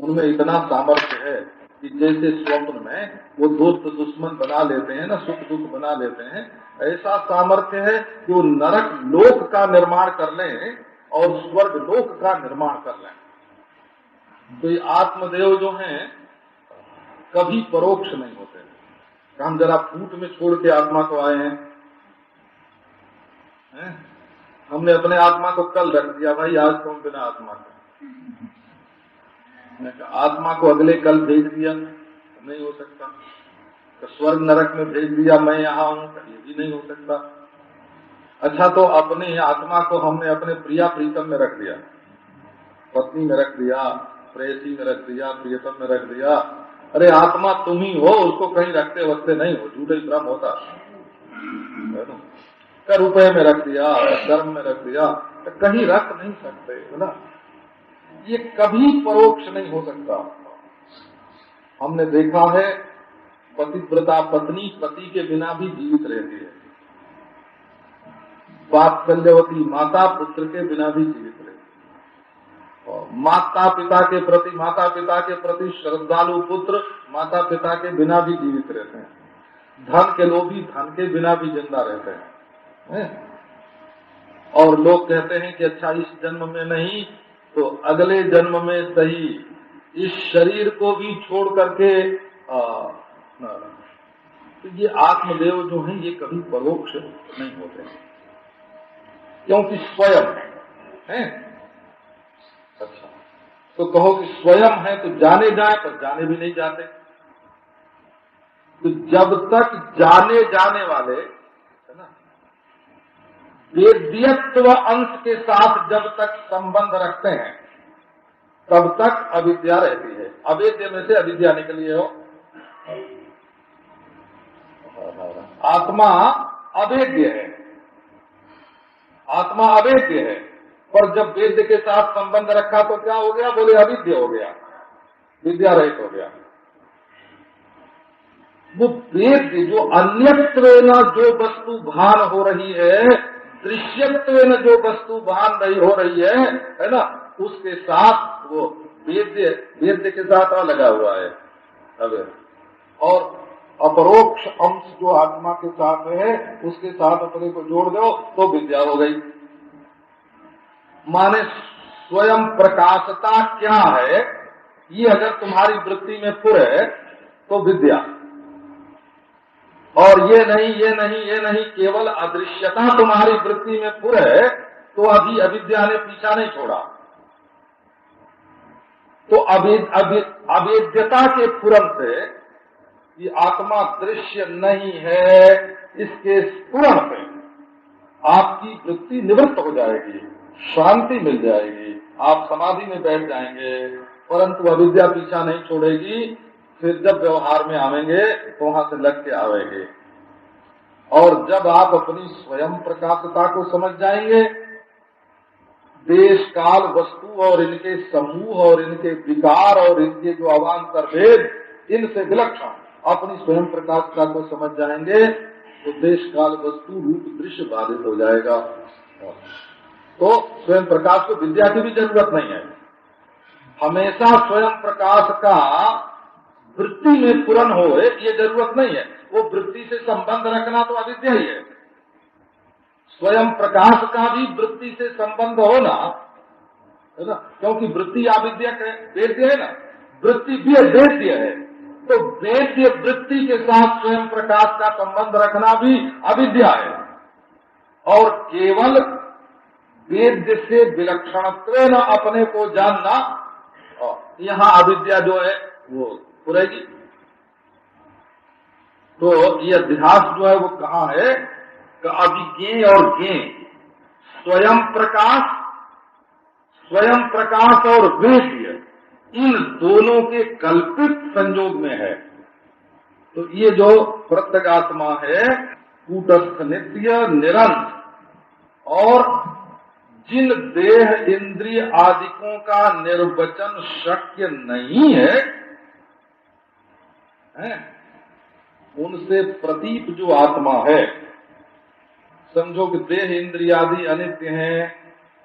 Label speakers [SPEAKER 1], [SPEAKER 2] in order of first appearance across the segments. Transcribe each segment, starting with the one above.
[SPEAKER 1] उनमें इतना सामर्थ्य है कि जैसे स्वप्न में वो दोस्त दुश्मन बना लेते हैं ना, सुख दुख बना लेते हैं, ऐसा सामर्थ्य है कि वो नरक लोक का निर्माण कर लें और स्वर्ग लोक का निर्माण कर लें। तो ये आत्मदेव जो हैं कभी परोक्ष नहीं होते। हम जरा फूट में छोड़ के आत्मा को आए हैं, हमने अपने आत्मा को कल रख दिया, भाई आज तो हम बिना आत्मा का, आत्मा को अगले कल भेज दिया, नहीं हो सकता। तो स्वर्ग नरक में भेज दिया, मैं यहाँ हूँ, ये भी नहीं हो सकता। अच्छा, तो अपनी आत्मा को हमने अपने प्रिया प्रीतम में रख दिया, पत्नी में रख दिया, प्रेयसी में रख दिया, प्रियतम में रख दिया। अरे आत्मा तुम ही हो, उसको कहीं रखते वक्ते नहीं हो, झूठे ही भ्रम होता है ना। कर रुपये में रख दिया, कर्म में रख दिया, तो कहीं रख नहीं सकते है ना। ये कभी परोक्ष नहीं हो सकता। हमने देखा है पतिव्रता पत्नी पति के बिना भी जीवित रहती है, वात्सल्यवती माता पुत्र के बिना भी जीवित रहती है, और माता पिता के प्रति श्रद्धालु पुत्र माता पिता के बिना भी जीवित रहते हैं। धन के लोभी धन के बिना भी जिंदा रहते हैं। और लोग कहते हैं कि अच्छा इस जन्म में नहीं तो अगले जन्म में सही, इस शरीर को भी छोड़ करके तो ये आत्मदेव जो हैं ये कभी परोक्ष नहीं होते, क्योंकि स्वयं है। अच्छा, तो कहो कि स्वयं है तो जाने जाए, पर जाने भी नहीं जाते। तो जब तक जाने जाने वाले है ना वेद्यत्व अंश के साथ जब तक संबंध रखते हैं तब तक अविद्या रहती है। अवेद्य में से अविद्या निकली हो। आत्मा अवेद्य है, आत्मा अवेद्य है, पर जब वेद्य के साथ संबंध रखा तो क्या हो गया? बोले अविद्य हो गया, विद्या रहित हो गया। वो वेद्य जो अन्यत्वेन जो वस्तु भान हो रही है, दृश्यत्वेन जो वस्तु भान हो रही है ना, उसके साथ वो वेद्य के साथ लगा हुआ है। अब और अपरोक्ष अंश जो आत्मा के साथ है उसके साथ अपने को जोड़ दो तो विद्या हो गई। माने स्वयं प्रकाशता क्या है ये अगर तुम्हारी वृत्ति में पुरे तो विद्या, और ये नहीं केवल अदृश्यता तुम्हारी वृत्ति में पुरे तो अभी अविद्या ने पीछा नहीं छोड़ा। तो अवेद्यता के पुरन से ये आत्मा दृश्य नहीं है, इसके स्फुरण से आपकी वृत्ति निवृत्त हो जाएगी, शांति मिल जाएगी, आप समाधि में बैठ जाएंगे, परंतु अविद्या पीछा नहीं छोड़ेगी। फिर जब व्यवहार में आवेंगे तो वहां से लग के आवेंगे, और जब आप अपनी स्वयं प्रकाशता को समझ जाएंगे, देश काल वस्तु और इनके समूह और इनके विकार और इनके जो अवान्तर भेद, इनसे विलक्षण अपनी स्वयं प्रकाशता को समझ जाएंगे तो देश काल वस्तु रूप दृश्य बाधित हो जाएगा। तो स्वयं प्रकाश को विद्या की भी जरूरत नहीं है। हमेशा स्वयं प्रकाश का वृत्ति में पूर्ण हो ये जरूरत नहीं है। वो वृत्ति से संबंध रखना तो अविद्या ही है। स्वयं प्रकाश का भी वृत्ति से संबंध होना है ना, क्योंकि वृत्ति अविद्या वेद्य है ना, वृत्ति भी वेद्य है। तो वेद्य वृत्ति के साथ स्वयं प्रकाश का संबंध रखना भी अविद्या है, और केवल वेद्य से विलक्षणत्वेन अपने को जानना, यहाँ अविद्या जो है वो पूरेगी। तो ये अध्यास जो है वो कहाँ है कि अभिज्ञेय और ज्ञेय, स्वयं प्रकाश और वेद्य, इन दोनों के कल्पित संयोग में है। तो ये जो प्रत्यगात्मा है कूटस्थ नित्य निरंतर, और जिन देह इंद्रिय आदिकों का निर्वचन शक्य नहीं है, उनसे प्रतीत जो आत्मा है, समझो कि देह इंद्रियादि अनित्य हैं,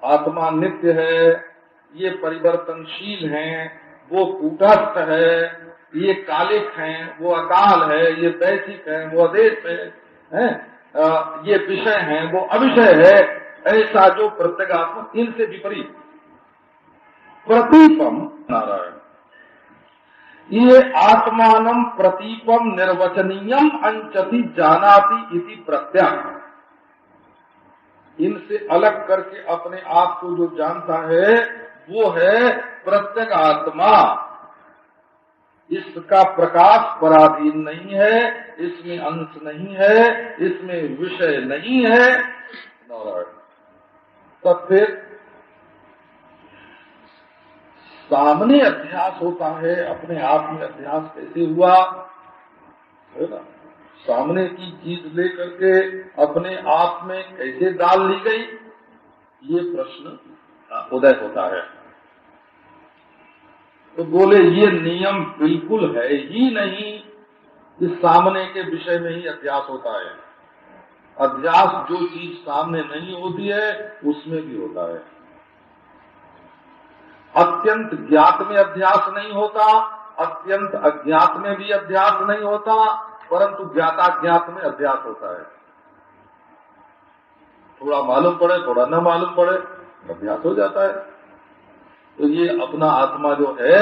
[SPEAKER 1] आत्मा नित्य है, ये परिवर्तनशील हैं, वो कूटस्थ है, ये कालिक हैं, वो अकाल है, ये दैसिक है, वो अदेश है, ये विषय है, वो अविषय है, ऐसा जो प्रत्यगात्मक, इनसे विपरीत प्रतीपम नारायण, ये आत्मानम प्रतीपम निर्वचनीयम अंचति जानाति इति प्रत्यय, इनसे अलग करके अपने आप को जो जानता है वो है प्रत्यग आत्मा। इसका प्रकाश पराधीन नहीं है, इसमें अंश नहीं है, इसमें विषय नहीं है। तब फिर सामने अध्यास होता है, अपने आप में अध्यास कैसे हुआ, है ना? सामने की चीज लेकर के अपने आप में कैसे डाल ली गई, ये प्रश्न उदय होता है। तो बोले ये नियम बिल्कुल है ही नहीं कि सामने के विषय में ही अध्यास होता है। अध्यास जो चीज सामने नहीं होती है उसमें भी होता है। अत्यंत ज्ञात में अध्यास नहीं होता, अत्यंत अज्ञात में भी अध्यास नहीं होता, परंतु ज्ञाताज्ञात में अध्यास होता है। थोड़ा मालूम पड़े, थोड़ा न मालूम पड़े, अध्यास हो जाता है। तो ये अपना आत्मा जो है,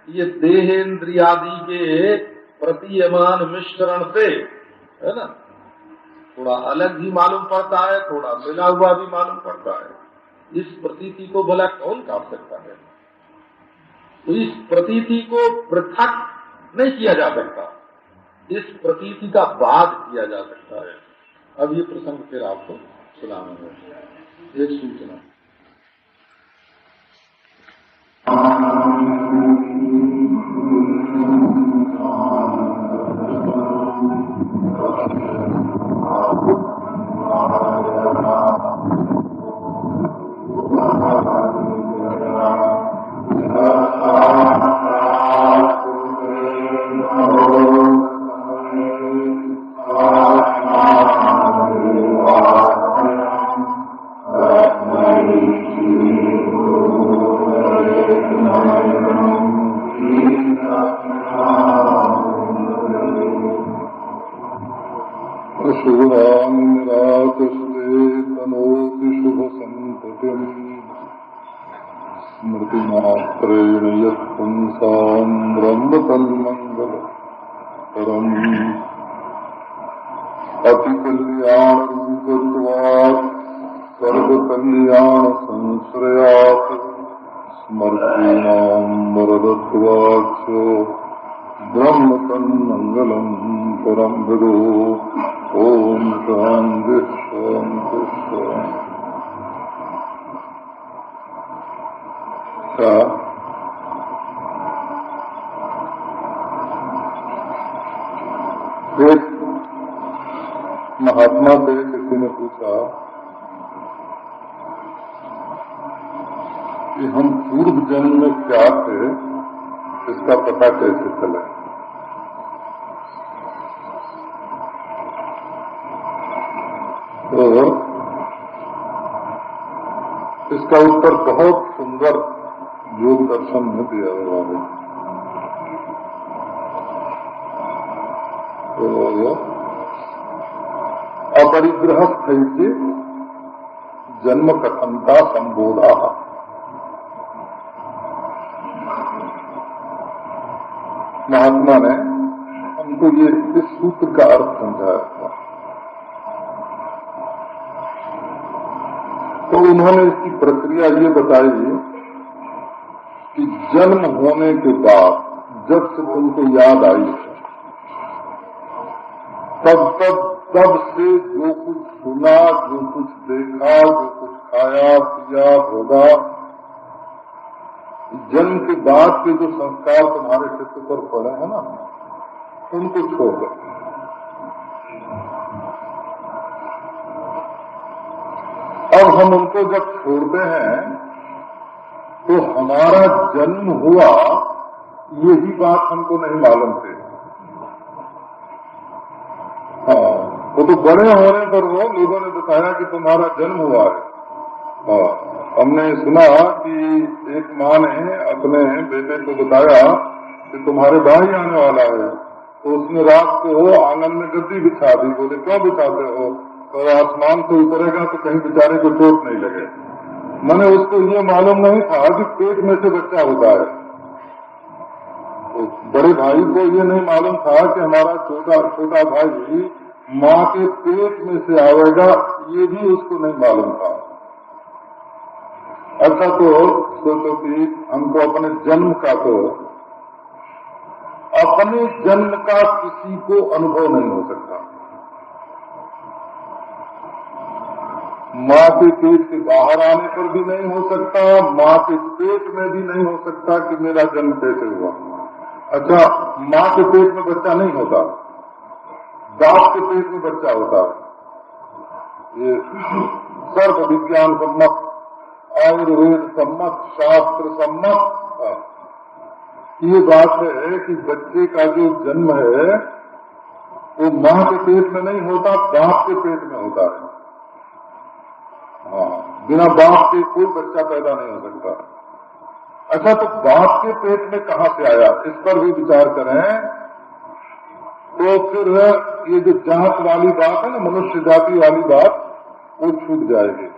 [SPEAKER 1] ये देहेंद्रियादि के प्रतीयमान मिश्रण से, है ना, थोड़ा अलग भी मालूम पड़ता है, थोड़ा मिला हुआ भी मालूम पड़ता है। इस प्रतीति को भला कौन काट सकता है? तो इस प्रतीति को पृथक नहीं किया जा सकता, इस प्रतीति का बाद किया जा सकता है। अब ये प्रसंग फिर आपको सुनाऊंगा। एक सूचना,
[SPEAKER 2] स्मृतिमात्रेण यत्पुंसां ब्रह्म तन्मंगल परम् अतिकल्याण रूपत्वात् सर्वकल्याण संश्रयात् स्मृतीनां वरदत्वात् ब्रह्म तन्मंगलम् परम् विदो। ओम शांति शांति शांति। एक महात्मा से किसी ने पूछा कि हम पूर्व जन्म में क्या थे, इसका पता कैसे चले? तो इसका उत्तर बहुत सुंदर योग दर्शन में दिया हुआ है। तो अपरिग्रहस्थ जन्म कथनता संबोधा, महात्मा ने हमको ये इस सूत्र का अर्थ समझाया था। तो उन्होंने इसकी प्रक्रिया ये बताई कि जन्म होने के बाद जब से तुमको याद आई तब से जो कुछ सुना, जो कुछ देखा, जो कुछ खाया पिया होगा, जन्म के बाद के जो संस्कार तुम्हारे चित्त पर पड़े हैं ना, उनको छोड़ दो। अब हम उनको जब छोड़ते हैं तो हमारा जन्म हुआ, यही बात हमको नहीं मालूम थी। हाँ, वो तो बड़े होने पर वो लोगों ने बताया कि तुम्हारा जन्म हुआ है, हमने सुना कि एक माँ ने अपने बेटे को बताया कि तुम्हारे भाई आने वाला है, तो उसने रात को आंगन में गद्दी बिछा दी। बोले क्यों बिछाते हो? तो आसमान से उतरेगा तो कहीं बेचारे को चोट नहीं लगे। मैंने उसको ये मालूम नहीं था कि पेट में से बच्चा होता है। तो बड़े भाई को ये नहीं मालूम था कि हमारा छोटा भाई माँ के पेट में से आवेगा, ये भी उसको नहीं मालूम था। अच्छा, तो सोचो कि हमको अपने जन्म का किसी को अनुभव नहीं हो सकता। माँ के पेट के बाहर आने पर भी नहीं हो सकता, माँ के पेट में भी नहीं हो सकता कि मेरा जन्म कैसे हुआ। अच्छा, माँ के पेट में बच्चा नहीं होता, बाप के पेट में बच्चा होता है। ये सर्व विज्ञान सम्मत, आयुर्वेद सम्मत, शास्त्र सम्मत ये बात है कि बच्चे का जो जन्म है वो माँ के पेट में नहीं होता, बाप के पेट में होता है। बिना बाप के कोई बच्चा पैदा नहीं हो सकता। अच्छा, तो बाप के पेट में कहाँ से आया, इस पर भी विचार करें तो फिर ये जो जात वाली बात है ना, मनुष्य जाति वाली बात, वो छूट जाएगी।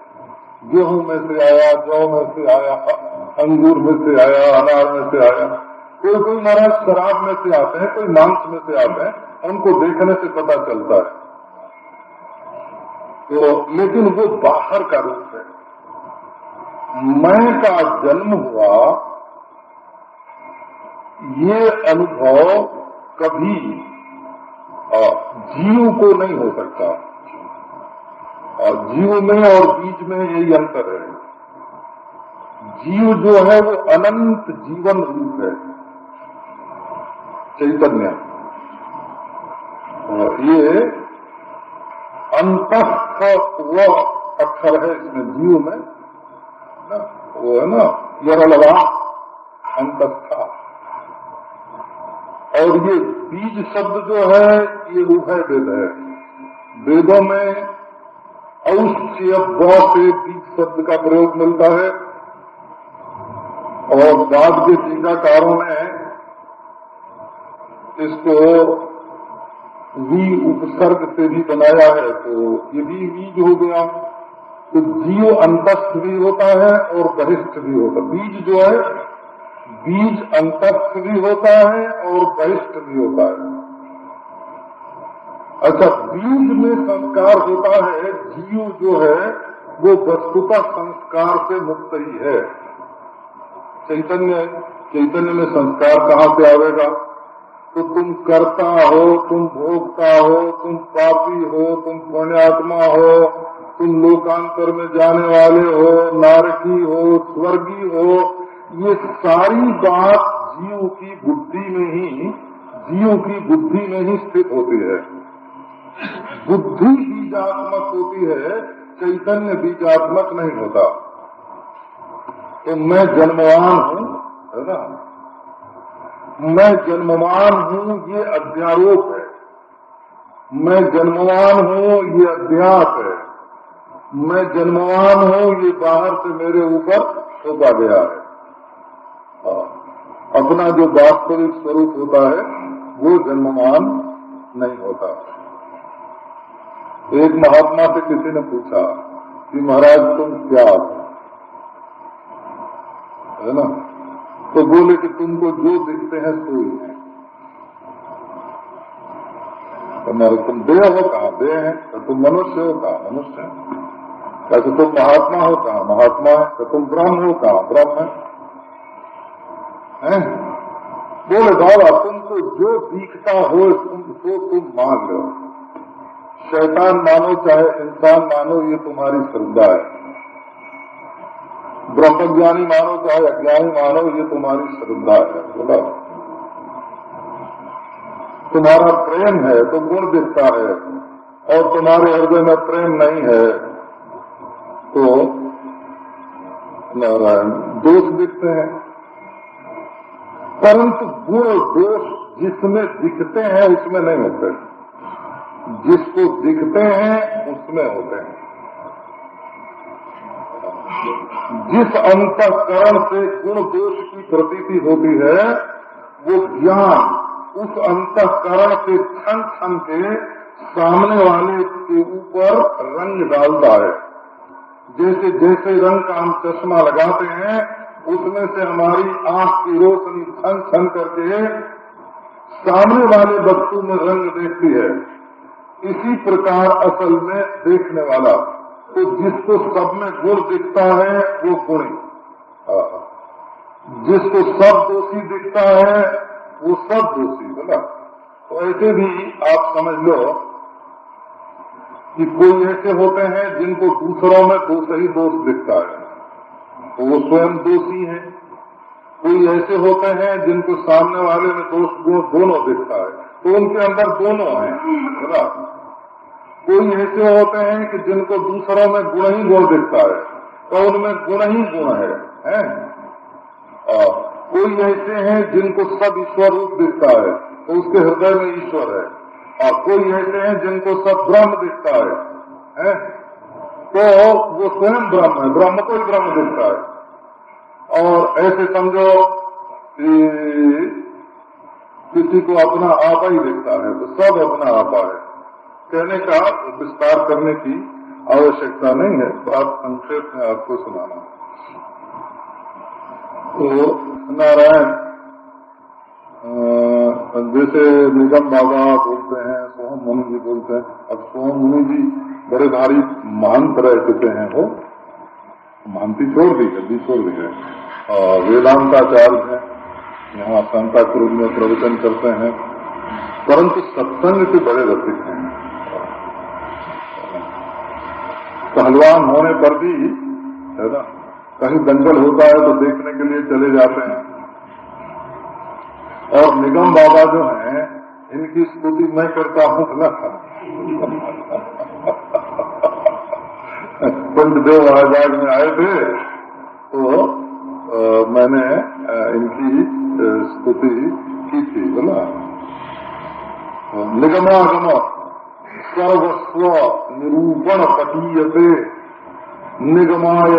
[SPEAKER 2] गेहूं में से आया, जौ में से आया, अंगूर में से आया, अनार में से आया। कोई महाराज शराब में से आते हैं, कोई मांस में से आते हैं, उनको देखने से पता चलता है। तो लेकिन वो बाहर का रूप है। मैं का जन्म हुआ, ये अनुभव कभी जीव को नहीं हो सकता। और जीव में और बीज में यही अंतर है। जीव जो है वो अनंत जीवन रूप है, चैतन्य। ये अंतस्थ वो अक्षर है इसमें, जीव में ना, वो है ना यरलवा अंतस्था। और ये बीज शब्द जो है ये उभय वेद है। वेदों में औष्य ब से बीज शब्द का प्रयोग मिलता है, और बाद के टीकाकारों ने इसको वी उपसर्ग से भी बनाया है, तो ये भी बीज हो गया। तो जीव अंतस्थ भी होता है और बहिष्ठ भी होता है। बीज जो है, बीज अंतस्थ भी होता है और बहिष्ठ भी होता है। अच्छा, बीज में संस्कार होता है, जीव जो है वो वस्तुतः संस्कार से मुक्त ही है। चैतन्य में संस्कार कहाँ से आवेगा? तो तुम कर्ता हो, तुम भोगता हो, तुम पापी हो, तुम पुण्यात्मा हो, तुम लोकांतर में जाने वाले हो, नारकी हो, स्वर्गी हो, ये सारी बात जीव की बुद्धि में ही स्थित होती है। बुद्धि बीजात्मक होती है, चैतन्य बीजात्मक नहीं होता। तो मैं जन्मवान हूँ, है ना, मैं जन्मवान हूँ ये अध्यारोप है। मैं जन्मवान हूँ ये अध्यास है। मैं जन्मवान हूँ ये बाहर से मेरे ऊपर थोपा गया है। अपना जो वास्तविक स्वरूप होता है वो जन्मवान नहीं होता। एक महात्मा से किसी ने पूछा कि महाराज तुम क्या है ना, तो बोले कि तुमको जो दिखते हैं सो ही है। तुम्हारे तुम देह हो कहाँ? देह है। तो तुम मनुष्य हो कहाँ? मनुष्य है। कैसे तुम महात्मा हो कहाँ? महात्मा है। तो तुम ब्रह्म हो कहाँ? ब्रह्म है। बोले बाबा तुमको जो दिखता हो तुम मान लो। शैतान मानो चाहे इंसान मानो, ये तुम्हारी श्रद्धा है। ब्रह्मज्ञानी मानो चाहे अज्ञानी मानो, ये तुम्हारी श्रद्धा है। बोला तुम्हारा प्रेम है तो गुण दिखता है, और तुम्हारे हृदय में प्रेम नहीं है तो नारायण दोष दिखते हैं। परंतु गुण दोष जिसमें दिखते हैं उसमें नहीं होते, जिसको दिखते हैं उसमें होते हैं। जिस अंतःकरण से गुण दोष की प्रतीति होती है, वो ज्ञान उस अंतःकरण से क्षण क्षण के सामने वाले के ऊपर रंग डालता है। जैसे जैसे रंग का हम चश्मा लगाते हैं, उसमें से हमारी आंख की रोशनी छन छन करके सामने वाले वस्तु में रंग देखती है। इसी प्रकार असल में देखने वाला, तो जिसको सब में गुण दिखता है वो गुणी, जिसको सब दोषी दिखता है वो सब दोषी, बोला। तो ऐसे भी आप समझ लो कि कोई ऐसे होते हैं जिनको दूसरों में दोष ही दोष दिखता है, तो वो स्वयं दोषी हैं। कोई ऐसे होते हैं जिनको सामने वाले में दोष गुण दोनों दिखता है, तो उनके अंदर दोनों हैं, बोला। कोई ऐसे होते हैं कि जिनको दूसरों में गुण ही गुण दिखता है, तो उनमें गुण ही गुण है? और कोई ऐसे हैं जिनको सब ईश्वर रूप दिखता है, तो उसके हृदय में ईश्वर है। और कोई ऐसे हैं जिनको सब ब्रह्म दिखता है? तो वो स्वयं ब्रह्म है, ब्रह्म को ही ब्रह्म दिखता है। और ऐसे समझो कि किसी को अपना आपा ही दिखता है, तो सब अपना आपा है। कहने का विस्तार करने की आवश्यकता नहीं है, बात संक्षेप में आपको सुनाना। तो नारायण जैसे निगम बाबा बोलते हैं, सोहम मुनि जी बोलते हैं। अब सोहम मुनि जी बड़े भारी महंत रह चुके हैं, वो महंती छोड़ दी, जल्दी छोड़ दी है। वेदांताचार्य हैं, यहाँ सांता क्रूज में प्रवचन करते हैं, परंतु सत्संग से बड़े रसिक हैं। पहलवान होने पर भी है ना, कहीं दंगल होता है तो देखने के लिए चले जाते हैं। और निगम बाबा जो हैं, इनकी स्तुति मैं करता हूँ ना। पंचदेव महाराज में आए थे तो मैंने इनकी स्तुति की थी, बोला। निगमागम सर्वस्व निरूपण पटीयते निगमाय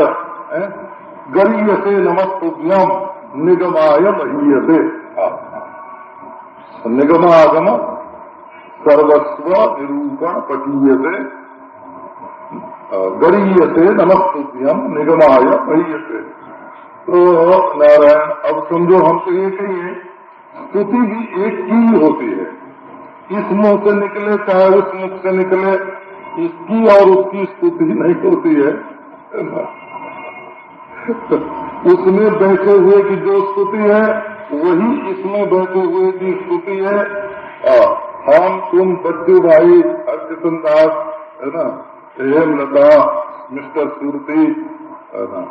[SPEAKER 2] गरीयसे नमस्तुभ्यम निगमाय महीयते। निगमागम सर्वस्व निरूपण पटीयते गरीयसे नमस्तुभ्यम निगमाय महीयते। तो नारायण, अब समझो हम तो एक ही है, स्तुति भी एक ही होती है। इस मुंह से निकले चाहे उस मुख से निकले, इसकी और उसकी स्तुति नहीं होती है। उसमें बैठे हुए की जो स्तुति है वही इसमें बैठे हुए की स्तुति है। हम तुम बच्चू भाई हरकिशन दास है ना, हेमलता, मिस्टर सूरती है ना,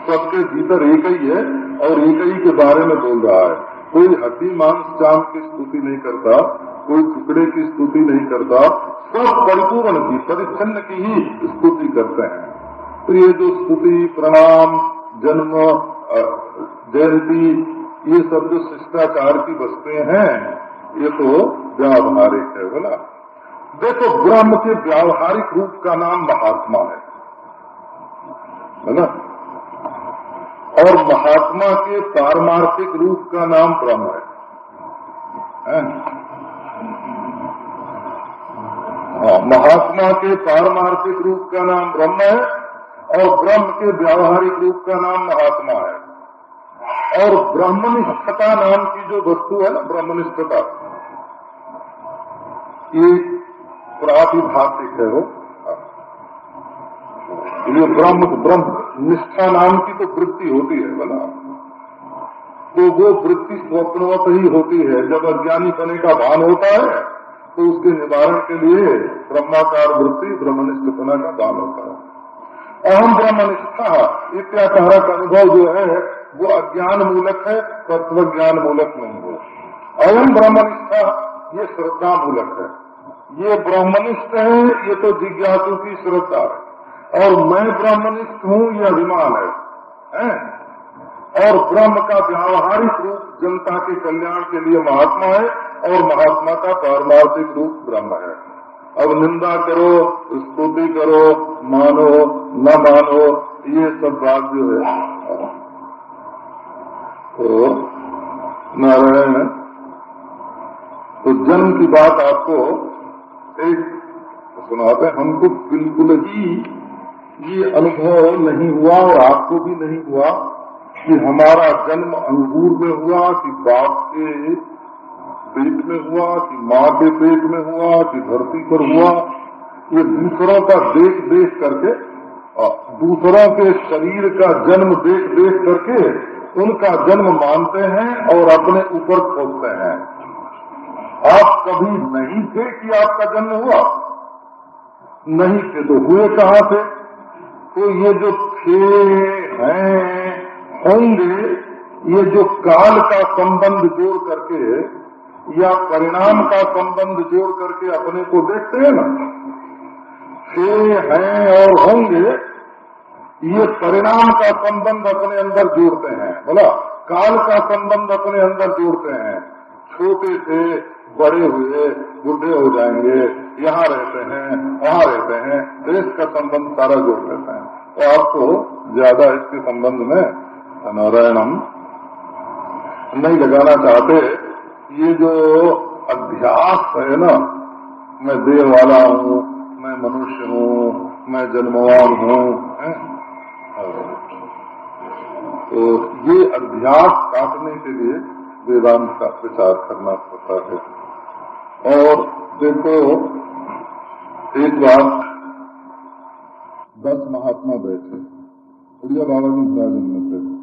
[SPEAKER 2] सबके भीतर एक ही है और एक ही के बारे में बोल रहा है। कोई हड्डी मांस चाम की स्तुति नहीं करता, कोई टुकड़े की स्तुति नहीं करता, सब परिपूर्ण की परिच्छन्न की ही स्तुति करते हैं। तो ये जो स्तुति, प्रणाम, जन्म, जयंती, ये सब जो शिष्टाचार की वस्तुएं हैं, ये तो व्यावहारिक है, बोला। देखो, ब्रह्म के व्यावहारिक रूप का नाम महात्मा है ना, और महात्मा के पारमार्थिक रूप का नाम ब्रह्म है। महात्मा के पारमार्थिक रूप का नाम ब्रह्म है और ब्रह्म के व्यावहारिक रूप का नाम महात्मा है। और ब्रह्मनिष्ठता नाम की जो वस्तु है ना, ब्रह्मनिष्ठता, ये प्रातिभाषिक है। वो ये ब्रह्म निष्ठा नाम की तो वृत्ति होती है, बोला। तो वो वृत्ति स्वप्नवत ही होती है। जब अज्ञानी बने का भान होता है तो उसके निवारण के लिए ब्रह्माकार वृत्ति, ब्रह्मनिष्ठपना का भान होता है। अहम ब्रह्मनिष्ठा इत्याकार का अनुभव जो है वो अज्ञान मूलक है, तत्व ज्ञान मूलक नहीं है। अहम ब्रह्मनिष्ठा ये श्रद्धा मूलक है। ये ब्रह्मनिष्ठ है, ये तो जिज्ञासु की श्रद्धा है। और मैं ब्रह्मनिष्ठ हूँ, ये अभिमान है? और ब्रह्म का व्यावहारिक रूप जनता के कल्याण के लिए महात्मा है और महात्मा का पारमार्थिक रूप ब्रह्म है। अब निंदा करो, स्तुति करो, मानो न मानो, ये सब बात जो है तो नारायण, तो जन्म की बात आपको एक सुनाते हैं। हमको बिल्कुल ही ये अनुभव नहीं हुआ और आपको भी नहीं हुआ कि हमारा जन्म अंगूर में हुआ कि बाप के पेट में हुआ कि माँ के पेट में हुआ कि धरती पर हुआ। ये दूसरों का देख देख करके, दूसरों के शरीर का जन्म देख देख करके उनका जन्म मानते हैं और अपने ऊपर थोपते हैं। आप कभी नहीं थे कि आपका जन्म हुआ? नहीं थे तो हुए कहाँ थे? तो ये जो थे, हैं, होंगे, ये जो काल का संबंध जोड़ करके या परिणाम का संबंध जोड़ करके अपने को देखते हैं ना, थे, हैं और होंगे, ये परिणाम का संबंध अपने अंदर जोड़ते हैं। बोला, काल का संबंध अपने अंदर जोड़ते हैं। छोटे थे, बड़े हुए, बूढ़े हो जाएंगे, यहाँ रहते हैं, वहाँ रहते हैं, देश का संबंध सारा जोड़ लेते हैं। तो आपको ज्यादा इसके संबंध में नारायण हम नहीं लगाना चाहते। ये जो अध्यास है ना, मैं देह वाला हूँ, मैं मनुष्य हूँ, मैं जन्मवान हूँ, तो ये अध्यास काटने के लिए वेदांत का प्रचार करना पड़ता है। और देखो, एक बार 10 महात्मा बैठे, उड़िया बाबा जी महाराज में थे।